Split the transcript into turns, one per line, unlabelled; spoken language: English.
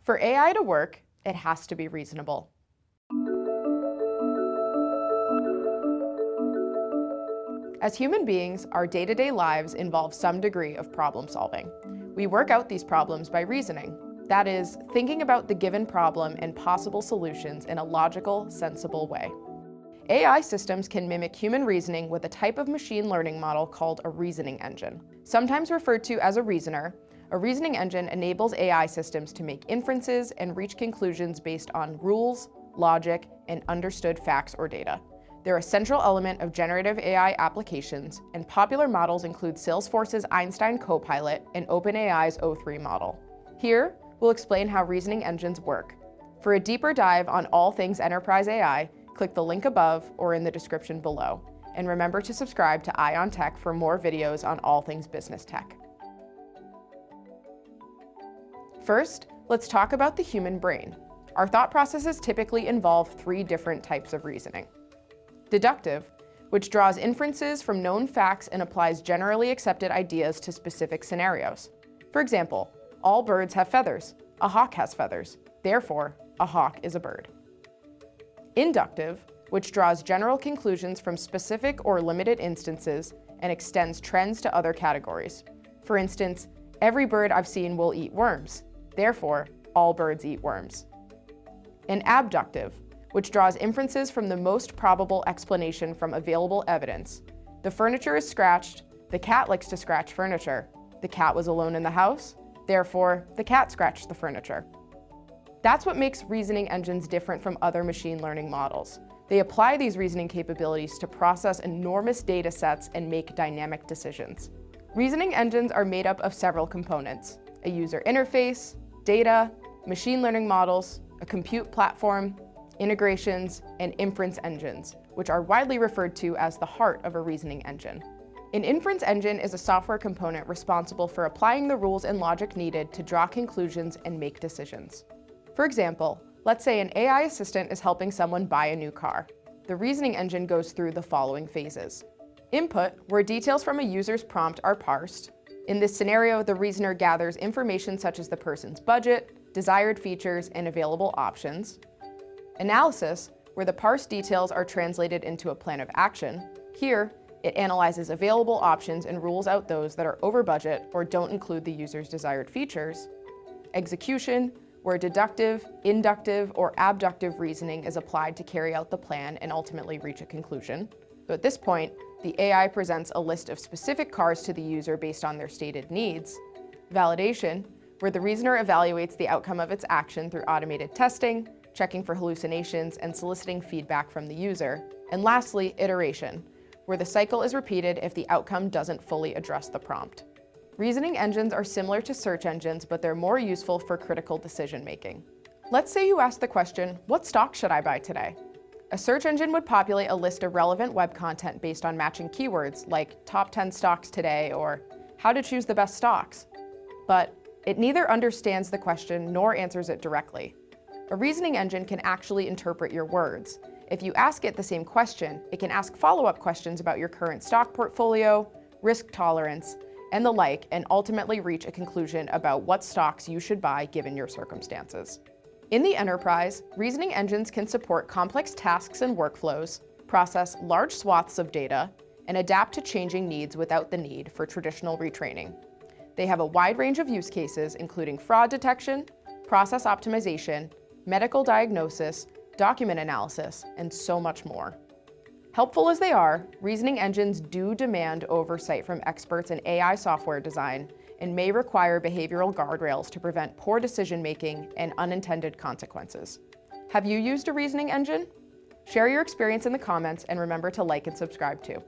For AI to work, it has to be reasonable. As human beings, our day-to-day lives involve some degree of problem solving. We work out these problems by reasoning. That is, thinking about the given problem and possible solutions in a logical, sensible way. AI systems can mimic human reasoning with a type of machine learning model called a reasoning engine. Sometimes referred to as a reasoner, a reasoning engine enables AI systems to make inferences and reach conclusions based on rules, logic, and understood facts or data. They're a central element of generative AI applications, and popular models include Salesforce's Einstein Copilot and OpenAI's O3 model. Here, we'll explain how reasoning engines work. For a deeper dive on all things enterprise AI, click the link above or in the description below. And remember to subscribe to Eye on Tech for more videos on all things business tech. First, let's talk about the human brain. Our thought processes typically involve three different types of reasoning. Deductive, which draws inferences from known facts and applies generally accepted ideas to specific scenarios. For example, all birds have feathers. A hawk has feathers. Therefore, a hawk is a bird. Inductive, which draws general conclusions from specific or limited instances and extends trends to other categories. For instance, every bird I've seen will eat worms. Therefore, all birds eat worms. And abductive, which draws inferences from the most probable explanation from available evidence. The furniture is scratched. The cat likes to scratch furniture. The cat was alone in the house. Therefore, the cat scratched the furniture. That's what makes reasoning engines different from other machine learning models. They apply these reasoning capabilities to process enormous data sets and make dynamic decisions. Reasoning engines are made up of several components: a user interface, data, machine learning models, a compute platform, integrations, and inference engines, which are widely referred to as the heart of a reasoning engine. An inference engine is a software component responsible for applying the rules and logic needed to draw conclusions and make decisions. For example, let's say an AI assistant is helping someone buy a new car. The reasoning engine goes through the following phases. Input, where details from a user's prompt are parsed. In this scenario, the reasoner gathers information such as the person's budget, desired features, and available options. Analysis, where the parsed details are translated into a plan of action. Here, it analyzes available options and rules out those that are over budget or don't include the user's desired features. Execution, where deductive, inductive, or abductive reasoning is applied to carry out the plan and ultimately reach a conclusion. So at this point, the AI presents a list of specific cars to the user based on their stated needs. Validation, where the reasoner evaluates the outcome of its action through automated testing, checking for hallucinations, and soliciting feedback from the user. And lastly, iteration, where the cycle is repeated if the outcome doesn't fully address the prompt. Reasoning engines are similar to search engines, but they're more useful for critical decision-making. Let's say you ask the question, what stock should I buy today? A search engine would populate a list of relevant web content based on matching keywords like top 10 stocks today or how to choose the best stocks. But it neither understands the question nor answers it directly. A reasoning engine can actually interpret your words. If you ask it the same question, it can ask follow-up questions about your current stock portfolio, risk tolerance, and the like, and ultimately reach a conclusion about what stocks you should buy given your circumstances. In the enterprise, reasoning engines can support complex tasks and workflows, process large swaths of data, and adapt to changing needs without the need for traditional retraining. They have a wide range of use cases, including fraud detection, process optimization, medical diagnosis, document analysis, and so much more. Helpful as they are, reasoning engines do demand oversight from experts in AI software design and may require behavioral guardrails to prevent poor decision-making and unintended consequences. Have you used a reasoning engine? Share your experience in the comments and remember to like and subscribe too.